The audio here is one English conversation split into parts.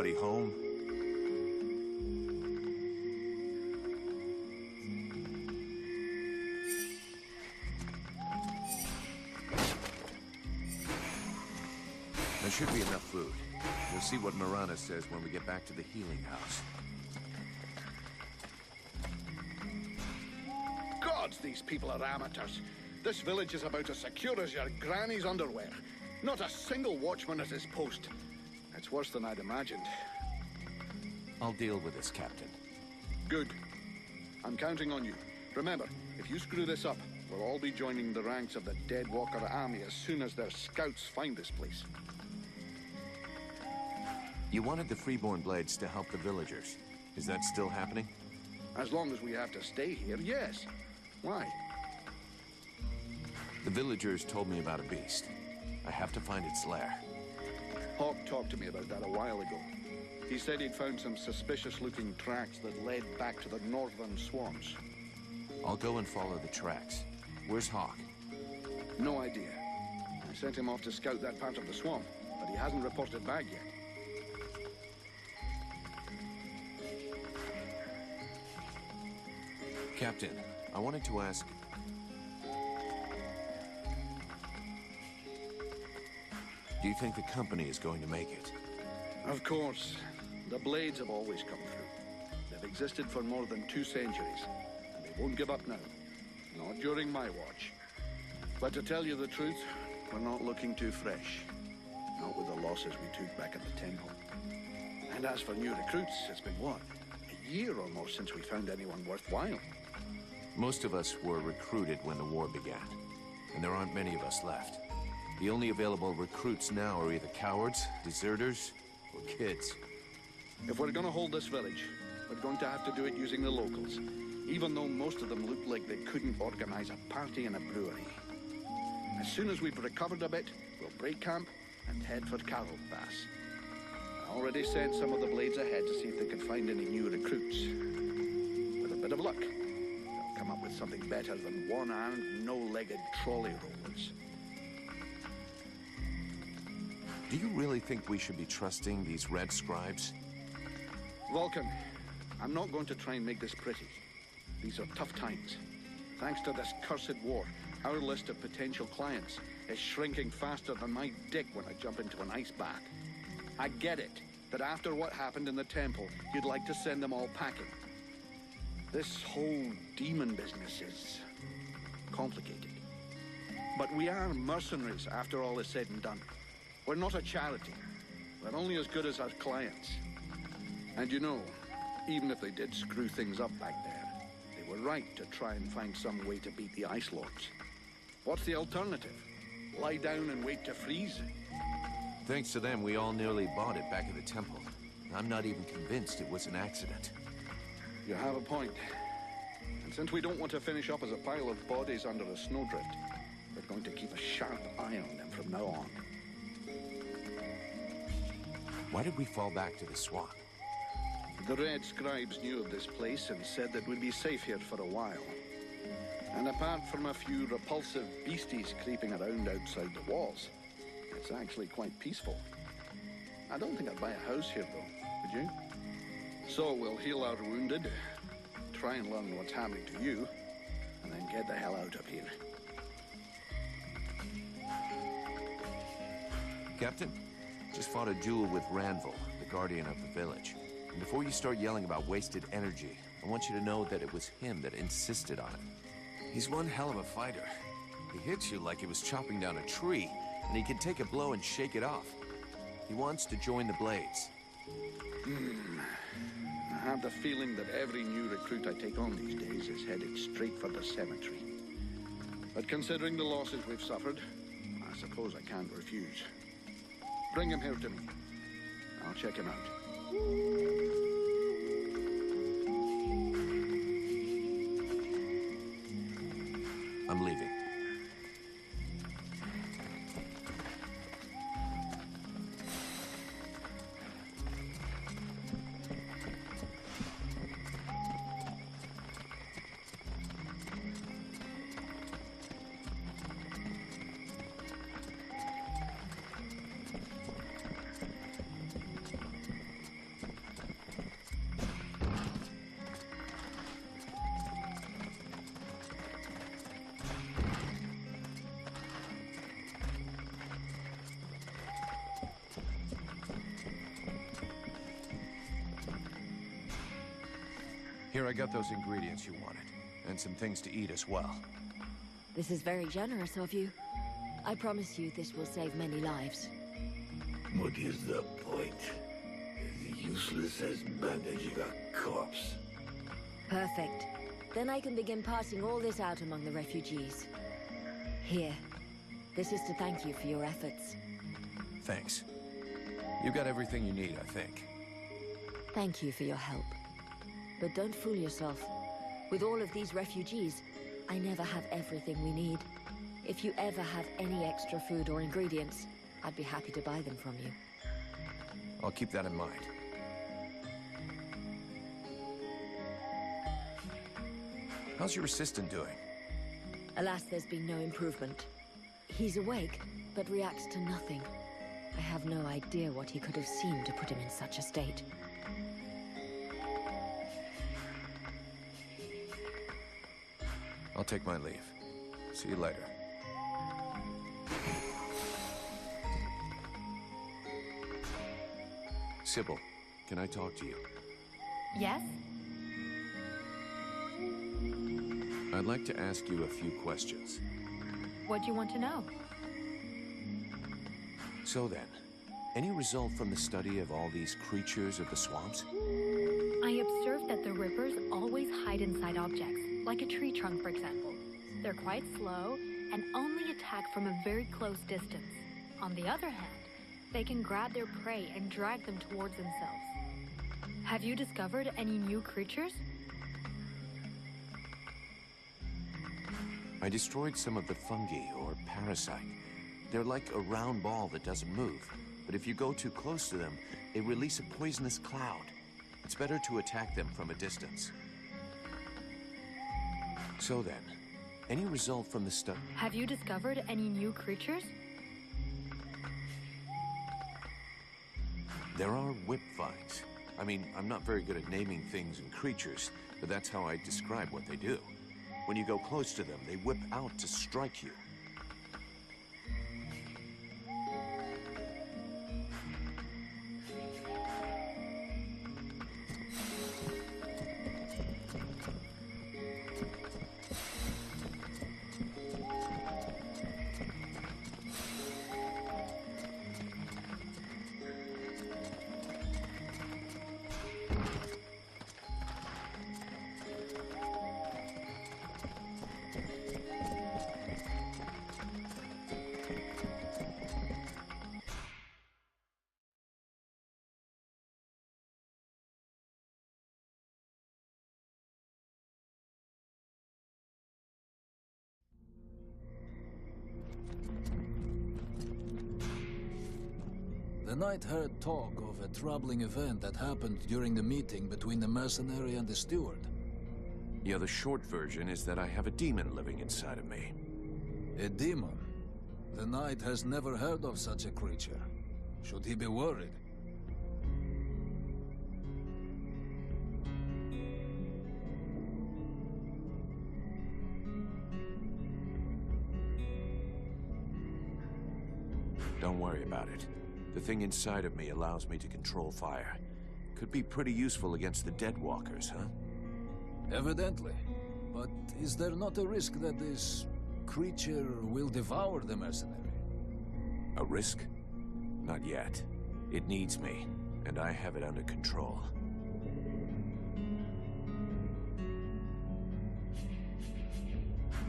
everybody home? There should be enough food. We'll see what Marana says when we get back to the healing house. Gods, these people are amateurs. This village is about as secure as your granny's underwear. Not a single watchman at his post. It's worse than I'd imagined. I'll deal with this, Captain. Good. I'm counting on you. Remember, if you screw this up, we'll all be joining the ranks of the Dead Walker army as soon as their scouts find this place. You wanted the Freeborn Blades to help the villagers. Is that still happening? As long as we have to stay here, yes. Why? The villagers told me about a beast. I have to find its lair. Hawk talked to me about that a while ago. He said he'd found some suspicious-looking tracks that led back to the northern swamps. I'll go and follow the tracks. Where's Hawk? No idea. I sent him off to scout that part of the swamp, but he hasn't reported back yet. Captain, I wanted to ask... Do you think the company is going to make it? Of course. The Blades have always come through. They've existed for more than 2 centuries, and they won't give up now. Not during my watch. But to tell you the truth, we're not looking too fresh. Not with the losses we took back at the temple. And as for new recruits, it's been what? A year or more since we found anyone worthwhile. Most of us were recruited when the war began, and there aren't many of us left. The only available recruits now are either cowards, deserters, or kids. If we're gonna hold this village, we're going to have to do it using the locals, even though most of them look like they couldn't organize a party in a brewery. As soon as we've recovered a bit, we'll break camp and head for Carroll Pass. I already sent some of the Blades ahead to see if they could find any new recruits. With a bit of luck, they'll come up with something better than one-armed, no-legged trolley rollers. Do you really think we should be trusting these red scribes? Vulcan, I'm not going to try and make this pretty. These are tough times. Thanks to this cursed war, our list of potential clients is shrinking faster than my dick when I jump into an ice bath. I get it, that after what happened in the temple, you'd like to send them all packing. This whole demon business is complicated. But we are mercenaries after all is said and done. We're not a charity. We're only as good as our clients. And you know, even if they did screw things up back there, they were right to try and find some way to beat the Ice Lords. What's the alternative? Lie down and wait to freeze? Thanks to them, we all nearly bought it back at the temple. I'm not even convinced it was an accident. You have a point. And since we don't want to finish up as a pile of bodies under a snowdrift, we're going to keep a sharp eye on them from now on. Why did we fall back to the swamp? The Red Scribes knew of this place and said that we'd be safe here for a while. And apart from a few repulsive beasties creeping around outside the walls, it's actually quite peaceful. I don't think I'd buy a house here, though, would you? So we'll heal our wounded, try and learn what's happening to you, and then get the hell out of here. Captain? Just fought a duel with Ranvil, the guardian of the village. And before you start yelling about wasted energy, I want you to know that it was him that insisted on it. He's one hell of a fighter. He hits you like he was chopping down a tree, and he can take a blow and shake it off. He wants to join the Blades. I have the feeling that every new recruit I take on these days is headed straight for the cemetery. But considering the losses we've suffered, I suppose I can't refuse. Bring him here to me. I'll check him out. I'm leaving. Here, I got those ingredients you wanted. And some things to eat as well. This is very generous of you. I promise you this will save many lives. What is the point? As useless as bandaging a corpse. Perfect. Then I can begin passing all this out among the refugees. Here. This is to thank you for your efforts. Thanks. You got everything you need, I think. Thank you for your help. But don't fool yourself. With all of these refugees, I never have everything we need. If you ever have any extra food or ingredients, I'd be happy to buy them from you. I'll keep that in mind. How's your assistant doing? Alas, there's been no improvement. He's awake, but reacts to nothing. I have no idea what he could have seen to put him in such a state. I'll take my leave. See you later. Sybil, can I talk to you? Yes? I'd like to ask you a few questions. What do you want to know? So then, any result from the study of all these creatures of the swamps? I observed that the Rippers always hide inside objects, like a tree trunk, for example. They're quite slow and only attack from a very close distance. On the other hand, they can grab their prey and drag them towards themselves. Have you discovered any new creatures? I destroyed some of the fungi, or parasite. They're like a round ball that doesn't move, but if you go too close to them, they release a poisonous cloud. It's better to attack them from a distance. So then, any result from the study? Have you discovered any new creatures? There are whip vines. I mean, I'm not very good at naming things and creatures, but that's how I describe what they do. When you go close to them, they whip out to strike you. The knight heard talk of a troubling event that happened during the meeting between the mercenary and the steward. Yeah, the short version is that I have a demon living inside of me. A demon? The knight has never heard of such a creature. Should he be worried? Don't worry about it. The thing inside of me allows me to control fire. Could be pretty useful against the dead walkers, huh? Evidently. But is there not a risk that this creature will devour the mercenary? A risk? Not yet. It needs me, and I have it under control.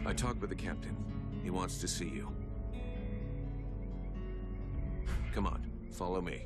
I talked with the captain. He wants to see you. Come on, follow me.